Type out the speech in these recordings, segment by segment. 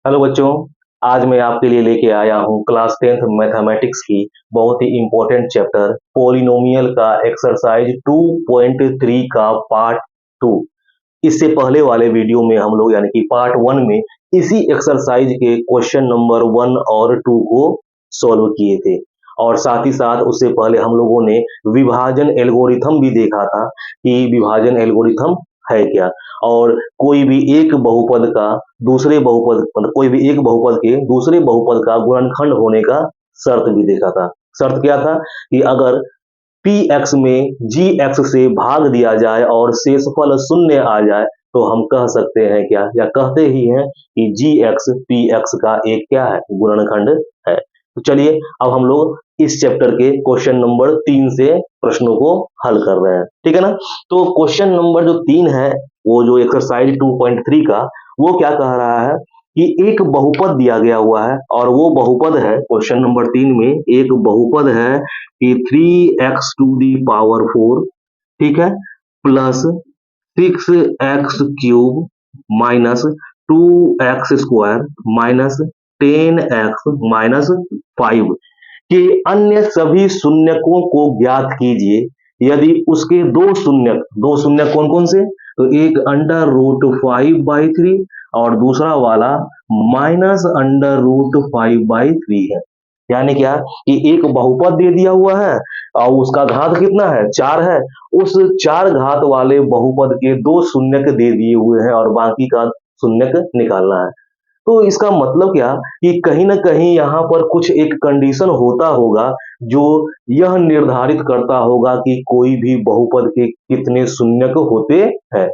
Hello बच्चों। आज मैं आपके लिए लेके आया हूँ क्लास 10th मैथमेटिक्स की बहुत ही इंपॉर्टेंट चैप्टर पॉलिनोमियल का एक्सरसाइज 2.3 का पार्ट 2। इससे पहले वाले वीडियो में हम लोग यानी कि पार्ट 1 में इसी एक्सरसाइज के क्वेश्चन नंबर 1 और 2 को सॉल्व किए थे और साथ ही साथ उससे पहले हम लोगों ने विभाजन एल्गोरिथम भी देखा था कि विभाजन एल्गोरिथम है क्या, और कोई भी एक बहुपद का दूसरे बहुपद मतलब कोई भी एक बहुपद के दूसरे बहुपद का गुणनखंड होने का शर्त भी देखा था। शर्त क्या था कि अगर px में gx से भाग दिया जाए और शेषफल शून्य आ जाए तो हम कह सकते हैं क्या, या कहते ही हैं कि gx px का एक क्या है, गुणनखंड है। तो चलिए अब हम लोग इस चैप्टर के क्वेश्चन नंबर 3 से प्रश्नों को हल कर रहे हैं, ठीक है ना। तो क्वेश्चन नंबर जो 3 है, वो जो एक्सरसाइज 2.3 का, वो क्या कह रहा है कि एक बहुपद दिया गया हुआ है और वो बहुपद है क्वेश्चन नंबर 3 में एक बहुपद है कि 3x टू दी पावर 4, ठीक है, plus 6x cube minus 2x square minus 10x minus 5 के अन्य सभी शून्यकों को ज्ञात कीजिए यदि उसके दो शून्यक कौन कौन से, तो एक √5/3 और दूसरा वाला -√5/3 है। यानी क्या कि एक बहुपद दे दिया हुआ है और उसका घात कितना है, 4 है। उस 4 घात वाले बहुपद के दो शून्यक दे दिए हुए हैं और बाकी का शून्यक निकालना है। तो इसका मतलब क्या कि कहीं ना कहीं यहाँ पर कुछ एक कंडीशन होता होगा जो यह निर्धारित करता होगा कि कोई भी बहुपद के कितने शून्यक होते हैं।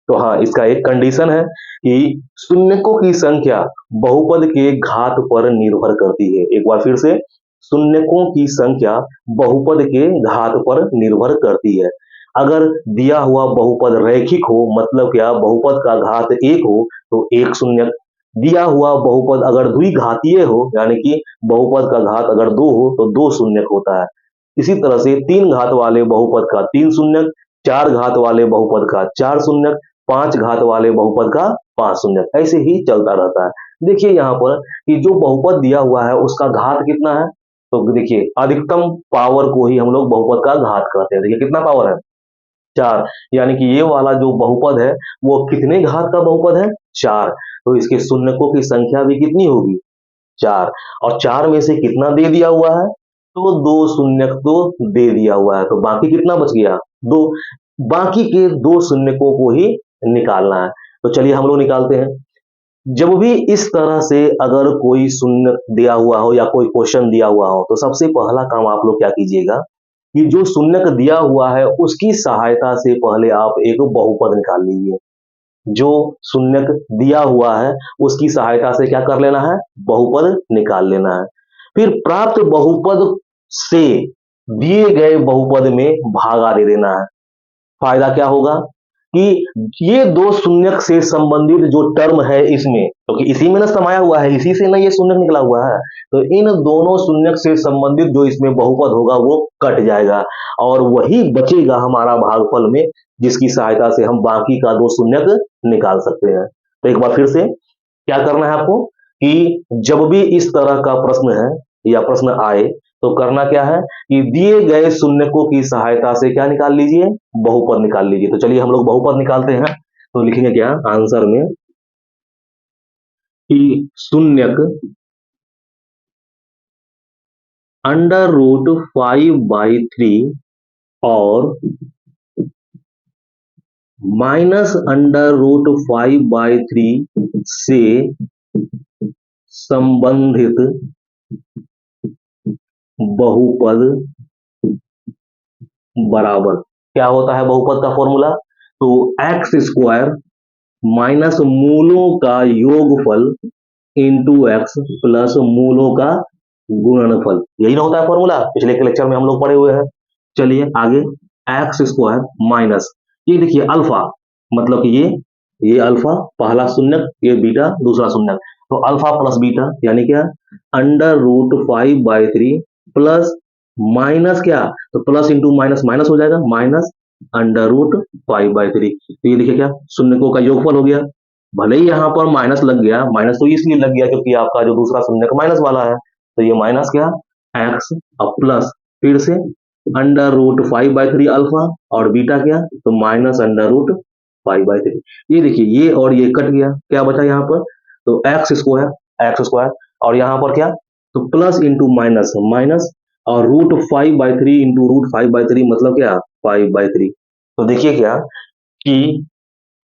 तो हाँ, इसका एक कंडीशन है कि शून्यकों की संख्या बहुपद के घात पर निर्भर करती है। एक बार फिर से, शून्यकों की संख्या बहुपद के घात पर निर्भर करती है। अगर दिया हुआ बहुपद रैखिक हो, मतलब क्या, बहुपद का घात 1 हो तो एक शून्यक, दिया हुआ बहुपद अगर द्विघातीय हो यानी कि बहुपद का घात अगर 2 हो तो 2 शून्यक होता है। इसी तरह से 3 घात वाले बहुपद का 3 शून्यक, 4 घात वाले बहुपद का 4 शून्यक, 5 घात वाले बहुपद का 5 शून्यक, ऐसे ही चलता रहता है। देखिए यहाँ पर कि जो बहुपद दिया हुआ है उसका घात कितना है, तो देखिए अधिकतम पावर को ही हम लोग बहुपद का घात कहते हैं। देखिए कितना पावर है, 4, यानी कि ये वाला जो बहुपद है वो कितने घात का बहुपद है, 4। तो इसके शून्यकों की संख्या भी कितनी होगी, 4। और 4 में से कितना दे दिया हुआ है, तो 2 शून्यक तो दे दिया हुआ है, तो बाकी कितना बच गया, 2। बाकी के 2 शून्यकों को ही निकालना है। तो चलिए हम लोग निकालते हैं। जब भी इस तरह से अगर कोई शून्य दिया हुआ हो या कोई क्वेश्चन दिया हुआ हो तो सबसे पहला काम आप लोग क्या कीजिएगा कि जो शून्यक दिया हुआ है उसकी सहायता से पहले आप एक बहुपद निकाल लीजिए। जो शून्यक दिया हुआ है उसकी सहायता से क्या कर लेना है, बहुपद निकाल लेना है। फिर प्राप्त बहुपद से दिए गए बहुपद में भागा दे देना है। फायदा क्या होगा कि ये 2 शून्यक से संबंधित जो टर्म है इसमें, क्योंकि तो इसी में ना समाया हुआ है, इसी से ना ये शून्यक निकला हुआ है, तो इन दोनों शून्यक से संबंधित जो इसमें बहुपद होगा वो कट जाएगा और वही बचेगा हमारा भागफल में, जिसकी सहायता से हम बाकी का 2 शून्यक निकाल सकते हैं। तो एक बार फिर से क्या करना है आपको कि जब भी इस तरह का प्रश्न है या प्रश्न आए तो करना क्या है कि दिए गए शून्यकों की सहायता से क्या निकाल लीजिए, बहुपद निकाल लीजिए। तो चलिए हम लोग बहुपद निकालते हैं। तो लिखेंगे क्या आंसर में कि शून्यक √5/3 और -√5/3 से संबंधित बहुपद बराबर क्या होता है, बहुपद का फॉर्मूला, तो एक्स स्क्वायर माइनस मूलों का योगफल इंटू एक्स प्लस मूलों का गुणनफल, यही ना होता है फॉर्मूला, पिछले के लेक्चर में हम लोग पढ़े हुए हैं। चलिए आगे, एक्स स्क्वायर माइनस, ये देखिए अल्फा, मतलब कि ये अल्फा पहला शून्यक, ये बीटा दूसरा शून्यक, तो अल्फा प्लस बीटा यानी क्या, √5/3 प्लस माइनस क्या, तो प्लस इंटू माइनस माइनस हो जाएगा, माइनस √5/3। तो ये देखिए क्या, शून्यकों का योगफल हो गया, भले ही यहाँ पर माइनस लग गया, माइनस तो इसलिए लग गया क्योंकि आपका जो दूसरा शून्य माइनस वाला है, तो ये माइनस क्या एक्स और प्लस फिर से अंडर रूट 5/3 अल्फा और बीटा क्या तो माइनस अंडर रूट 5/3। ये देखिए ये और ये कट गया, क्या बचा यहाँ पर तो एक्स स्क्वायर और यहाँ पर क्या तो प्लस इंटू माइनस माइनस और रूट 5/3 इंटू रूट 5/3 मतलब क्या 5/3। तो देखिए क्या कि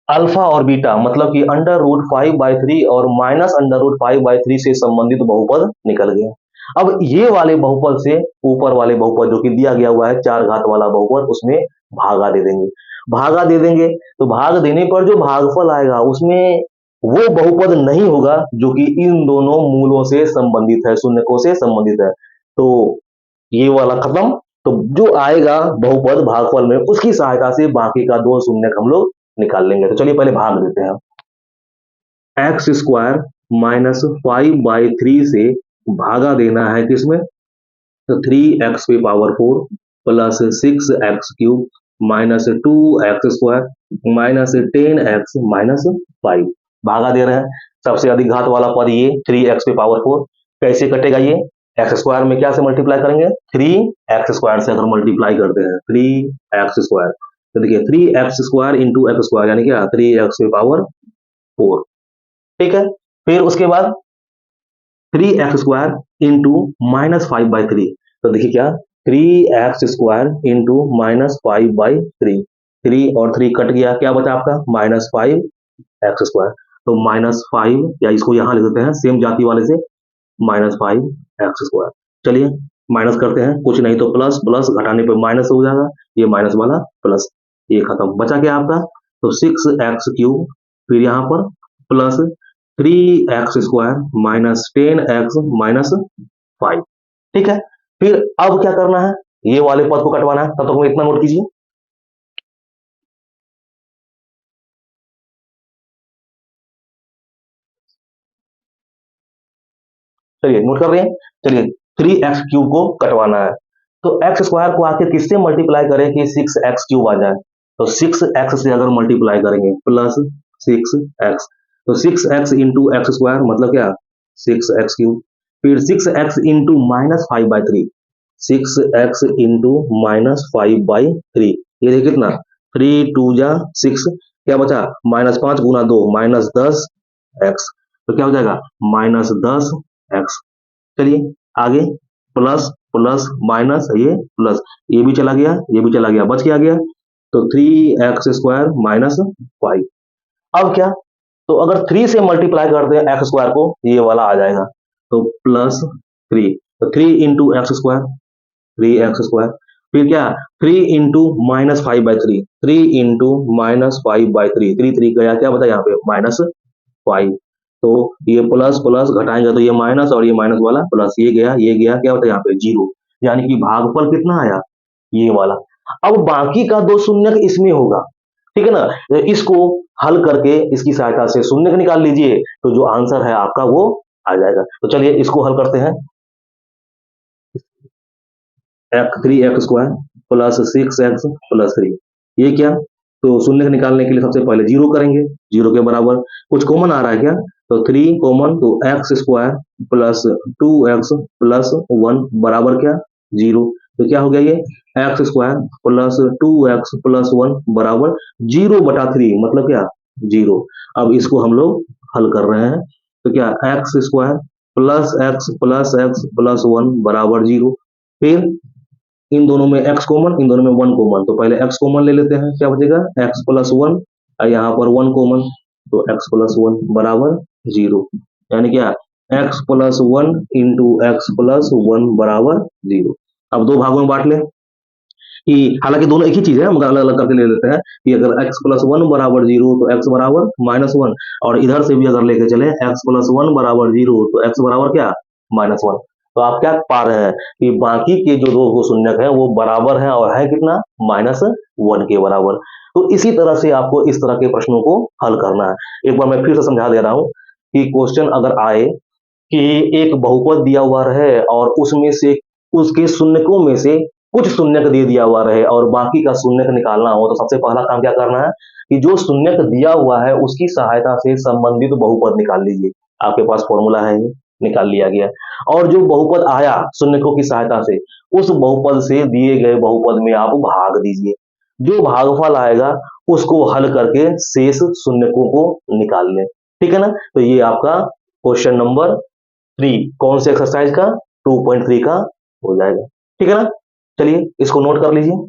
अल्फा और बीटा मतलब कि अंडर रूट 5/3 और माइनस अंडर रूट 5/3 से संबंधित बहुपद निकल गया। अब ये वाले बहुपद से ऊपर वाले बहुपद जो कि दिया गया हुआ है चार घात वाला बहुपद उसमें भागा दे देंगे। भागा दे देंगे तो भाग देने पर जो भागफल आएगा उसमें वो बहुपद नहीं होगा जो कि इन दोनों मूलों से संबंधित है, शून्यकों से संबंधित है। तो ये वाला खत्म। तो जो आएगा बहुपद भागफल में उसकी सहायता से बाकी का दो शून्यक हम लोग निकाल लेंगे। तो चलिए पहले भाग देते हैं। एक्स स्क्वायर माइनस 5/3 से भागा देना है किसमें तो 3x⁴ plus 6x³ minus 2x² minus 10x minus 5 भागा दे रहे हैं। सबसे अधिक घात वाला पद ये 3x⁴ कैसे कटेगा ये एक्स स्क्वायर में क्या से मल्टीप्लाई करेंगे 3x² से अगर मल्टीप्लाई करते हैं 3x²। तो देखिए 3x² इंटू x² यानी क्या 3x⁴ ठीक है। फिर उसके बाद 3x² इंटू माइनस 5/3 तो देखिए क्या 3x² इंटू माइनस 5/3 3 और 3 कट गया, क्या बचा आपका -5x²। तो -5 या इसको यहाँ लिख देते हैं सेम जाति वाले से -5x²। चलिए माइनस करते हैं, कुछ नहीं तो प्लस प्लस घटाने पर माइनस हो जाएगा, ये माइनस वाला प्लस, ये खत्म। बचा क्या आपका तो 6x³ फिर यहाँ पर plus 3x² minus 10x minus 5 ठीक है। फिर अब क्या करना है ये वाले पद को कटवाना है, तब तक इतना नोट कीजिए। चलिए नोट कर रहे हैं। चलिए 3x³ को कटवाना है तो x² को आखिर किससे मल्टीप्लाई करें कि 6x³ आ जाए तो 6x से अगर मल्टीप्लाई करेंगे प्लस 6x तो 6x इंटू x² मतलब क्या 6x³ फिर 6x into minus 5/3 6x into minus 5/3 ये देखिए कितना 3 2 जा 6 क्या बचा -5 गुना 2 -10x तो क्या हो जाएगा -10x। चलिए आगे प्लस प्लस माइनस ये भी चला गया ये भी चला गया बच क्या गया तो 3x² माइनस 5। अब क्या तो अगर 3 से मल्टीप्लाई करते हैं x² को ये वाला आ जाएगा तो +3 तो 3 इंटू x² 3x² फिर क्या 3 इंटू माइनस 5/3 3 इंटू माइनस 5/3 3 3 गया क्या बता यहाँ पे -5 तो ये प्लस प्लस घटाएंगे तो ये माइनस और ये माइनस वाला प्लस ये गया क्या होता है यहाँ पे 0 यानी कि भागफल कितना आया ये वाला। अब बाकी का दो शून्यक इसमें होगा ठीक है ना, इसको हल करके इसकी सहायता से शून्यक निकाल लीजिए तो जो आंसर है आपका वो आ जाएगा। तो चलिए इसको हल करते हैं 3x² प्लस 6x प्लस 3 ये क्या तो शून्य निकालने के लिए सबसे पहले जीरो करेंगे, जीरो के बराबर कुछ कॉमन आ रहा है क्या तो 3 कॉमन तो x² प्लस 2x प्लस 1 बराबर क्या 0 तो क्या हो गया ये x² प्लस 2x प्लस 1 बराबर 0/3 मतलब क्या 0। अब इसको हम लोग हल कर रहे हैं तो क्या x² प्लस x प्लस 1 बराबर 0 फिर इन दोनों में x कॉमन इन दोनों में 1 कॉमन तो पहले x कॉमन ले लेते हैं क्या बचेगा x प्लस 1 और यहाँ पर 1 कॉमन तो x प्लस 1 बराबर 0 यानी क्या x plus 1 into x plus 1 बराबर 0। अब दो भागों में बांट लें कि हालांकि दोनों एक ही चीज है हम अलग अलग करके ले लेते हैं कि अगर x प्लस 1 बराबर 0 तो x बराबर -1 और इधर से भी अगर लेके चले x प्लस 1 बराबर 0 तो x बराबर क्या -1। तो आप क्या पा रहे हैं कि बाकी के जो दो शून्यक हैं वो बराबर हैं और है कितना -1 के बराबर। तो इसी तरह से आपको इस तरह के प्रश्नों को हल करना है। एक बार मैं फिर से समझा दे रहा हूं कि क्वेश्चन अगर आए कि एक बहुपद दिया हुआ है और उसमें से उसके शून्यकों में से कुछ शून्यक दे दिया हुआ रहे और बाकी का शून्यक निकालना हो तो सबसे पहला काम क्या करना है कि जो शून्यक दिया हुआ है उसकी सहायता से संबंधित बहुपद निकाल लीजिए। आपके पास फॉर्मूला है, ये निकाल लिया गया। और जो बहुपद आया शून्यकों की सहायता से, उस बहुपद से दिए गए बहुपद में आप भाग दीजिए। जो भागफल आएगा उसको हल करके शेष शून्यकों को निकाल लें। ठीक है ना? तो ये आपका क्वेश्चन नंबर 3 कौन से एक्सरसाइज का 2.3 का हो जाएगा। ठीक है ना? चलिए इसको नोट कर लीजिए।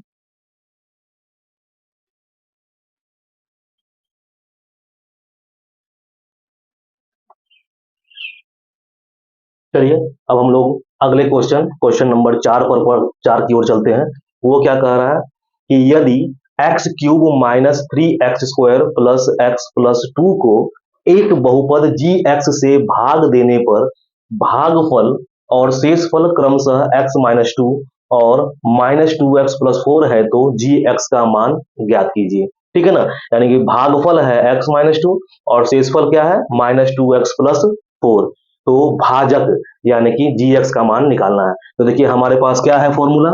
चलिए अब हम लोग अगले क्वेश्चन नंबर 4 की ओर चलते हैं। वो क्या कह रहा है कि यदि x cube minus 3x² plus x plus 2 को एक बहुपद जी एक्स से भाग देने पर भागफल और शेषफल क्रमशः एक्स माइनस 2 और माइनस 2x प्लस 4 है तो जी एक्स का मान ज्ञात कीजिए। ठीक है ना? यानी कि भागफल है एक्स माइनस 2 और शेषफल क्या है माइनस 2x प्लस 4। तो भाजक यानी कि जी एक्स का मान निकालना है। तो देखिए हमारे पास क्या है फॉर्मूला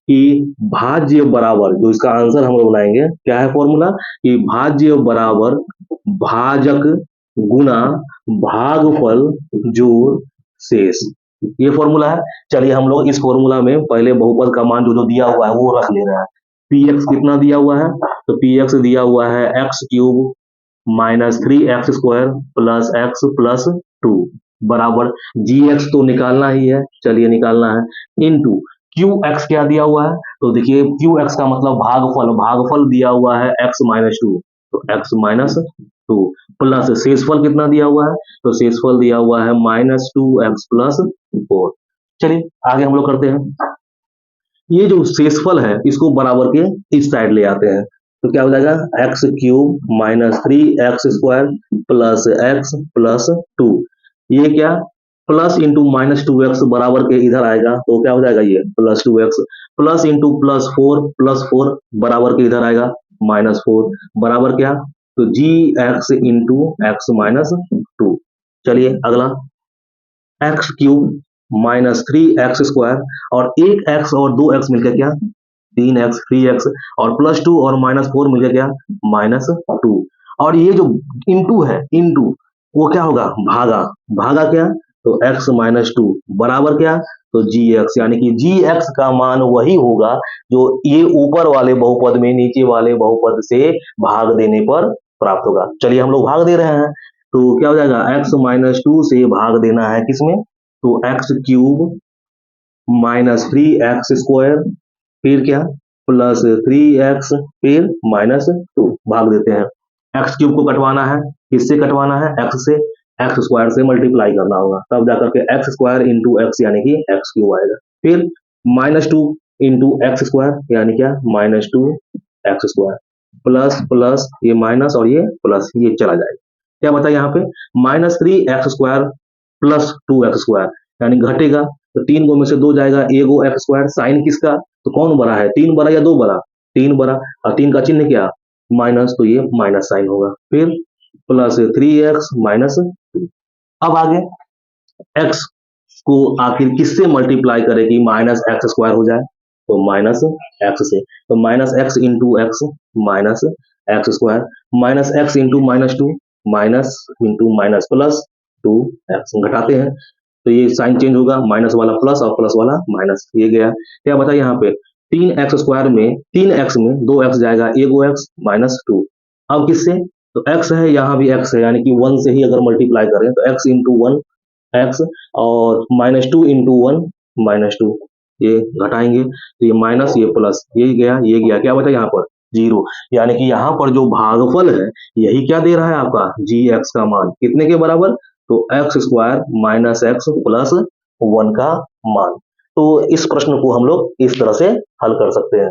कि भाज्य बराबर, जो इसका आंसर हम लोग बनाएंगे, क्या है फॉर्मूला कि भाज्य बराबर भाजक गुना भागफल जोड़ शेष। ये फॉर्मूला है। चलिए हम लोग इस फॉर्मूला में पहले बहुपद का मान जो जो दिया हुआ है वो रख ले रहे हैं। पी एक्स कितना दिया हुआ है? तो पी एक्स दिया हुआ है x cube minus 3x² plus x plus 2 बराबर जी एक्स तो निकालना ही है, चलिए निकालना है, इनटू क्यू एक्स क्या दिया हुआ है? तो देखिए क्यू एक्स का मतलब भागफल, भागफल दिया हुआ है एक्स माइनस 2, तो एक्स माइनस 2 प्लस शेषफल कितना दिया हुआ है? तो शेषफल दिया हुआ है माइनस 2x प्लस 4। चलिए आगे हम लोग करते हैं। ये जो शेषफल है इसको बराबर के इस साइड ले आते हैं। तो क्या हो जाएगा x cube minus 3x² plus x plus 2। ये क्या प्लस इंटू माइनस 2x बराबर के इधर आएगा तो क्या हो जाएगा ये plus 2x plus into plus 4 बराबर के इधर आएगा माइनस 4 बराबर क्या? तो जी एक्स इंटू एक्स माइनस 2। चलिए अगला एक्स क्यूब माइनस 3x² और एक एक्स और दो एक्स मिलकर क्या 3x 3x और प्लस 2 और माइनस 4 मिलकर क्या माइनस 2। और ये जो इंटू है इंटू वो क्या होगा भागा, भागा क्या तो x माइनस 2 बराबर क्या तो जी एक्स, यानी कि जी एक्स का मान वही होगा जो ये ऊपर वाले बहुपद में नीचे वाले बहुपद से भाग देने पर प्राप्त होगा। चलिए हम लोग भाग दे रहे हैं तो क्या हो जाएगा एक्स माइनस 2 से भाग देना है किसमें? तो एक्स क्यूब माइनस 3x² फिर क्या प्लस 3x फिर माइनस 2 भाग देते हैं। एक्स क्यूब को कटवाना है, किससे कटवाना है? एक्स से, एक्स स्क्वायर से मल्टीप्लाई करना होगा तब जाकर के एक्स स्क्वायर इंटू एक्स यानी कि एक्स क्यूब आएगा। फिर माइनस 2 इंटू एक्स स्क्वायर यानी क्या minus 2 x square plus plus ये माइनस और ये प्लस ये चला जाएगा। क्या बता यहाँ पे -3x² प्लस 2x² यानी घटेगा तो 3 गो में से 2 जाएगा, एगो x² साइन किसका तो कौन बड़ा है 3 बड़ा या 2 बड़ा? 3 बड़ा और 3 का चिन्ह क्या माइनस, तो ये माइनस साइन होगा। फिर प्लस 3x माइनस 2। अब आगे x को आखिर किससे मल्टीप्लाई करें कि माइनस एक्स स्क्वायर हो जाए? तो माइनस एक्स से, तो minus x into x minus x square minus x into minus 2 minus into minus plus 2x घटाते हैं तो ये साइन चेंज होगा, माइनस वाला प्लस और प्लस वाला माइनस, ये गया। क्या बता यहाँ पे 3x² में 3x में 2x जाएगा, एगो x माइनस 2। अब किससे तो x है यहाँ भी x है यानी कि 1 से ही अगर मल्टीप्लाई करें तो x इंटू 1 एक्स और माइनस 2 इंटू 1 माइनस 2, ये घटाएंगे तो ये माइनस ये प्लस ये गया ये गया, क्या बचा यहाँ पर जीरो। यानी कि यहाँ पर जो भागफल है यही क्या दे रहा है आपका जी एक्स का मान कितने के बराबर? तो x square minus x plus 1 का मान। तो इस प्रश्न को हम लोग इस तरह से हल कर सकते हैं।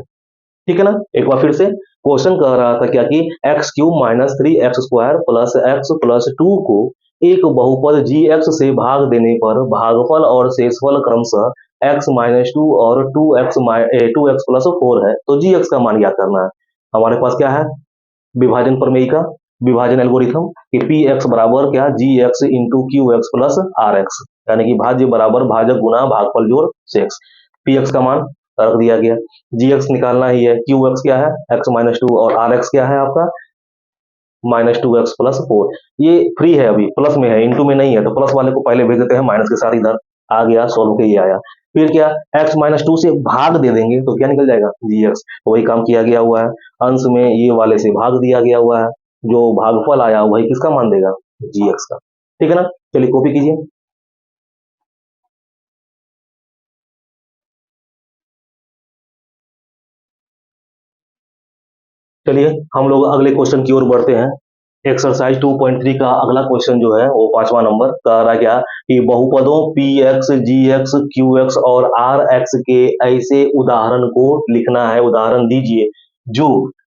ठीक है ना? एक बार फिर से क्वेश्चन कह रहा था क्या कि x cube minus 3x² plus x plus 2 को एक बहुपद जी एक्स से भाग देने पर भागफल और शेषफल क्रमशः एक्स माइनस 2 और 2x प्लस 4 है तो जी एक्स का मान ज्ञात करना है। हमारे पास क्या है विभाजन प्रमेय का विभाजन एल्गोरिथम कि पी एक्स बराबर क्या G X into Q X plus R X, यानी कि भाज्य बराबर भाजक गुना भागफल जोड़ शेष। पी एक्स का मान रख दिया गया। जी एक्स निकालना ही है, क्यू एक्स क्या है एक्स माइनस टू, और आर एक्स क्या है आपका minus two x plus four. ये फ्री है, अभी प्लस में है, इंटू में नहीं है, तो प्लस वाले को पहले भेज देते हैं, माइनस के साथ इधर आ गया, सोल्व के ये आया। फिर क्या, एक्स माइनस टू से भाग दे देंगे तो क्या निकल जाएगा जी एक्स, वही काम किया गया हुआ है। अंश में ये वाले से भाग दिया गया हुआ है, जो भागफल आया वही किसका मान देगा जी एक्स का। ठीक है ना, चलिए कॉपी कीजिए। चलिए हम लोग अगले क्वेश्चन की ओर बढ़ते हैं। एक्सरसाइज 2.3 का अगला क्वेश्चन जो है वो 5वां नंबर कह रहा है क्या कि बहुपदों पी एक्स जी एक्स क्यू एक्स और आर एक्स के ऐसे उदाहरण को लिखना है, उदाहरण दीजिए जो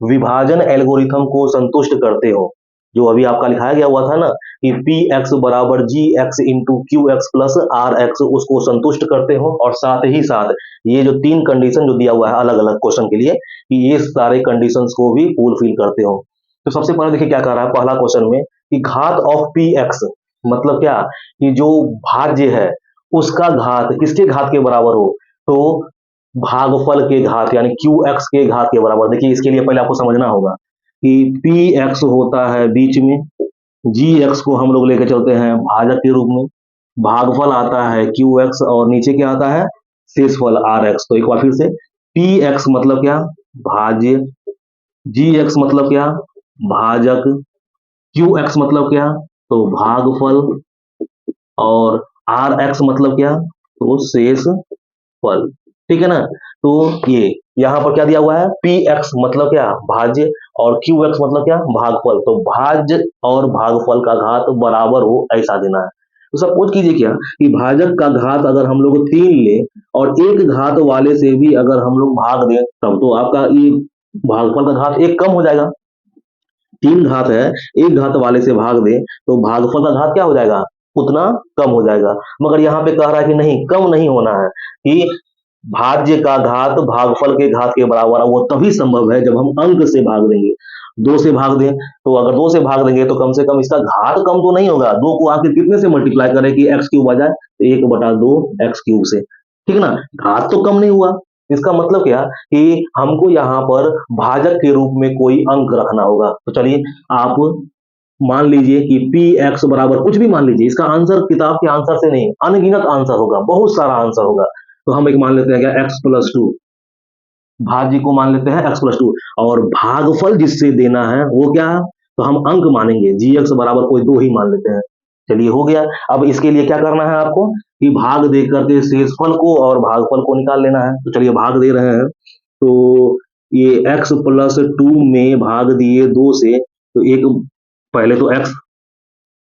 विभाजन एल्गोरिथम को संतुष्ट करते हो। जो अभी आपका लिखाया गया हुआ था ना कि पी एक्स बराबर G X into Q X plus R X, उसको संतुष्ट करते हो, और साथ ही साथ ये जो तीन कंडीशन जो दिया हुआ है अलग अलग क्वेश्चन के लिए कि ये सारे कंडीशंस को भी फुलफिल करते हो। तो सबसे पहले देखिए क्या कह रहा है पहला क्वेश्चन में कि घात ऑफ पी एक्स मतलब क्या कि जो भाज्य है उसका घात किसके घात के बराबर हो, तो भागफल के घात यानी क्यू एक्स के घात के बराबर। देखिए इसके लिए पहले आपको समझना होगा कि पी एक्स होता है बीच में, जी एक्स को हम लोग लेके चलते हैं भाजक के रूप में, भागफल आता है क्यू एक्स और नीचे क्या आता है शेषफल आर एक्स। तो एक बार फिर से, पी एक्स मतलब क्या भाज्य, जी एक्स मतलब क्या भाजक, क्यू एक्स मतलब क्या तो भागफल, और आर एक्स मतलब क्या तो शेष फल। ठीक है ना, तो ये यहाँ पर क्या दिया हुआ है पी एक्स मतलब क्या भाज्य, और क्यू एक्स मतलब क्या भागफल, तो भाज्य और भागफल का घात बराबर हो ऐसा देना है। तो सपोज कीजिए क्या कि भाजक का घात अगर हम लोग 3 ले और एक घात वाले से भी अगर हम लोग भाग दें तब तो आपका ये भागफल का घात एक कम हो जाएगा। 3 घात है, एक घात वाले से भाग दे तो भागफल का घात क्या हो जाएगा उतना कम हो जाएगा। मगर यहाँ पे कह रहा है कि नहीं कम नहीं होना है, कि भाज्य का घात भागफल के घात के बराबर है। वो तभी संभव है जब हम अंक से भाग देंगे, 2 से भाग दें, तो अगर 2 से भाग देंगे तो कम से कम इसका घात कम तो नहीं होगा। 2 को आखिर कितने से मल्टीप्लाई करें कि एक्स क्यूब आ जाए, तो 1/2 एक्स क्यूब से। ठीक है ना, घात तो कम नहीं हुआ। इसका मतलब क्या कि हमको यहाँ पर भाजक के रूप में कोई अंक रखना होगा। तो चलिए आप मान लीजिए कि पी एक्स बराबर कुछ भी मान लीजिए, इसका आंसर किताब के आंसर से नहीं अनगिनत आंसर होगा, बहुत सारा आंसर होगा। तो हम एक मान लेते हैं क्या एक्स प्लस टू, भाज्य को मान लेते हैं एक्स प्लस टू, और भागफल जिससे देना है वो क्या है तो हम अंक मानेंगे जी एक्स बराबर कोई 2 ही मान लेते हैं। चलिए हो गया। अब इसके लिए क्या करना है आपको कि भाग दे करके शेषफल को और भागफल को निकाल लेना है। तो चलिए भाग दे रहे हैं, तो ये एक्स प्लस टू में भाग दिए 2 से, तो एक पहले तो एक्स,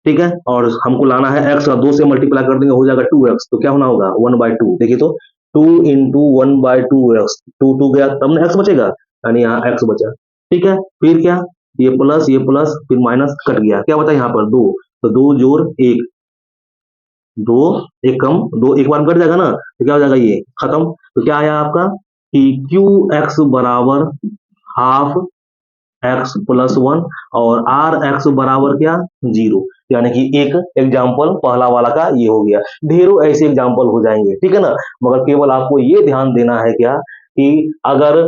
ठीक है, और हमको लाना है एक्स और 2 से मल्टीप्लाई कर देंगे हो जाएगा 2x, तो क्या होना होगा 1/2। देखिए तो 2 इंटू 1/2x, 2 गया तब ना एक्स बचेगा, यानी यहाँ एक्स बचा। ठीक है, फिर क्या ये प्लस फिर माइनस कट गया, क्या बचा यहाँ पर 2, तो 2 जोड़ 1, 2 एक कम 2 एक बार कट जाएगा ना, तो क्या हो जाएगा ये खत्म। तो क्या आया आपका कि क्यू एक्स बराबर हाफ एक्स प्लस वन, और आर एक्स बराबर क्या 0। यानी कि एक एग्जाम्पल पहला वाला का ये हो गया, ढेरों ऐसे एग्जाम्पल हो जाएंगे। ठीक है ना, मगर केवल आपको ये ध्यान देना है क्या कि अगर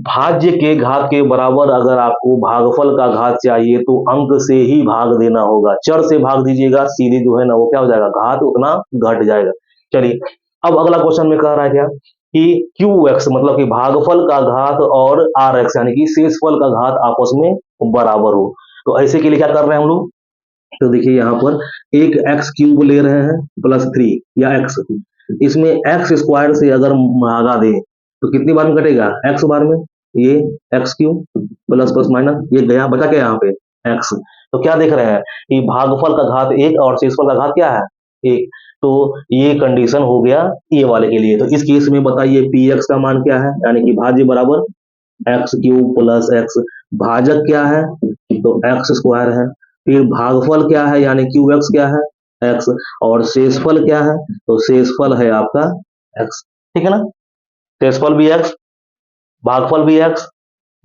भाज्य के घात के बराबर अगर आपको भागफल का घात चाहिए तो अंक से ही भाग देना होगा, चर से भाग दीजिएगा सीधे जो है ना वो क्या हो जाएगा घात उतना घट जाएगा। चलिए अब अगला क्वेश्चन में कह रहा है क्या कि क्यू एक्स मतलब कि भागफल का घात और आर एक्स यानी कि शेषफल का घात आपस में बराबर हो। तो ऐसे के लिए क्या कर रहे हैं हम लोग, तो देखिए यहाँ पर एक एक्स क्यूब ले रहे हैं प्लस 3 या एक्स, इसमें एक्स स्क्वायर से अगर भागा दे तो कितनी बार में कटेगा एक्स बार में, ये x cube plus plus minus ये गया बचा क्या यहाँ पे एक्स। तो क्या देख रहे हैं कि भागफल का घात 1 और शेषफल का घात क्या है 1। तो ये कंडीशन हो गया ये वाले के लिए। तो इस केस में बताइए पी एक्स का मान क्या है, यानी कि भाज्य बराबर एक्स क्यूब प्लस एक्स, भाजक क्या है तो एक्स स्क्वायर है, फिर भागफल क्या है यानी क्यू एक्स क्या है एक्स, और शेषफल क्या है तो शेषफल है आपका एक्स। ठीक है ना, शेषफल भी एक्स, भागफल भी एक्स,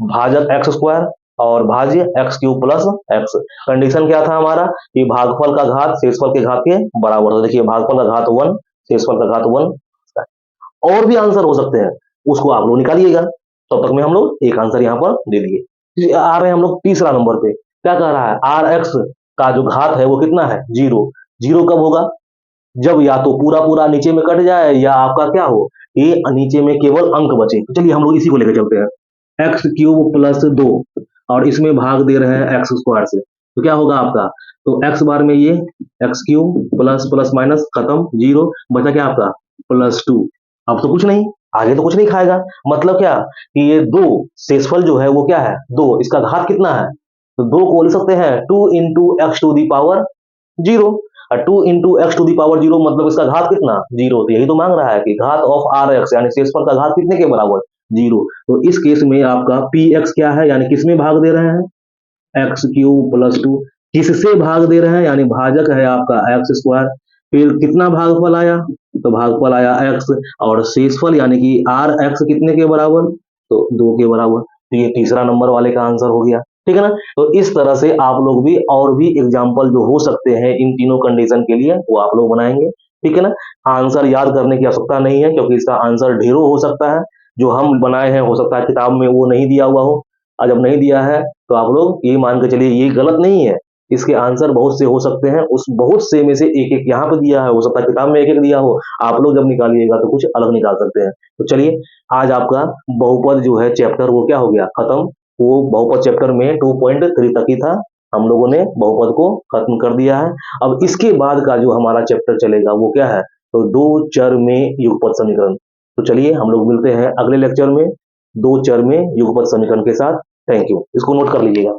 भाजक एक्स स्क्वायर, और भाज्य x cube plus x. Condition क्या था हमारा कि भागफल का घात शेषफल के घात के बराबर। तो देखिए भागफल का घात 1, शेषफल का घात 1, और भी आंसर हो सकते हैं। उसको आप लोग निकालिएगा। तब तक में हम लोग एक आंसर यहाँ पर दे दिए। आ रहे हैं हम लोग तीसरा नंबर पे, क्या कह रहा है, आर एक्स का जो घात है वो कितना है, जीरो। जीरो कब होगा, जब या तो पूरा पूरा नीचे में कट जाए या आपका क्या हो, ये नीचे में केवल अंक बचे। तो चलिए हम लोग इसी को लेकर चलते हैं, एक्स क्यूब प्लस 2 और इसमें भाग दे रहे हैं एक्स स्क्वायर से, तो क्या होगा आपका, तो एक्स बार में ये x cube plus plus minus खत्म, जीरो बचा क्या आपका +2। अब तो कुछ नहीं, आगे तो कुछ नहीं खाएगा, मतलब क्या कि ये दो शेषफल जो है वो क्या है, दो, इसका घात कितना है, तो दो को लिख सकते हैं 2 into x to the power zero. 2 into x to the power zero मतलब इसका घात कितना, जीरो। तो यही तो मांग रहा है कि घात ऑफ आर एक्स यानी शेषफल का घात कितने के बराबर, जीरो। तो इस केस में आपका पी एक्स क्या है, यानी किसमें भाग दे रहे हैं, एक्स क्यूब प्लस 2, किससे भाग दे रहे हैं, यानी भाजक है आपका एक्स स्क्वायर। फिर कितना भागफल आया, तो भागफल आया एक्स, और शेषफल यानी कि आर एक्स कितने के बराबर, तो 2 के बराबर। तो ये तीसरा नंबर वाले का आंसर हो गया, ठीक है ना। तो इस तरह से आप लोग भी और भी एग्जाम्पल जो हो सकते हैं इन तीनों कंडीशन के लिए वो आप लोग बनाएंगे, ठीक है ना। आंसर याद करने की आवश्यकता नहीं है, क्योंकि इसका आंसर ढेरों हो सकता है, जो हम बनाए हैं हो सकता है किताब में वो नहीं दिया हुआ हो, और जब नहीं दिया है तो आप लोग ये मान के चलिए ये गलत नहीं है, इसके आंसर बहुत से हो सकते हैं, उस बहुत से में से एक एक यहाँ पे दिया है, हो सकता है किताब में एक एक दिया हो, आप लोग जब निकालिएगा तो कुछ अलग निकाल सकते हैं। तो चलिए आज आपका बहुपद जो है चैप्टर वो क्या हो गया खत्म। वो बहुपद चैप्टर में 2.3 तक ही था, हम लोगों ने बहुपद को खत्म कर दिया है। अब इसके बाद का जो हमारा चैप्टर चलेगा वो क्या है, तो दो चर में युगपत समीकरण। तो चलिए हम लोग मिलते हैं अगले लेक्चर में दो चर में युगपत समीकरण के साथ। थैंक यू, इसको नोट कर लीजिएगा।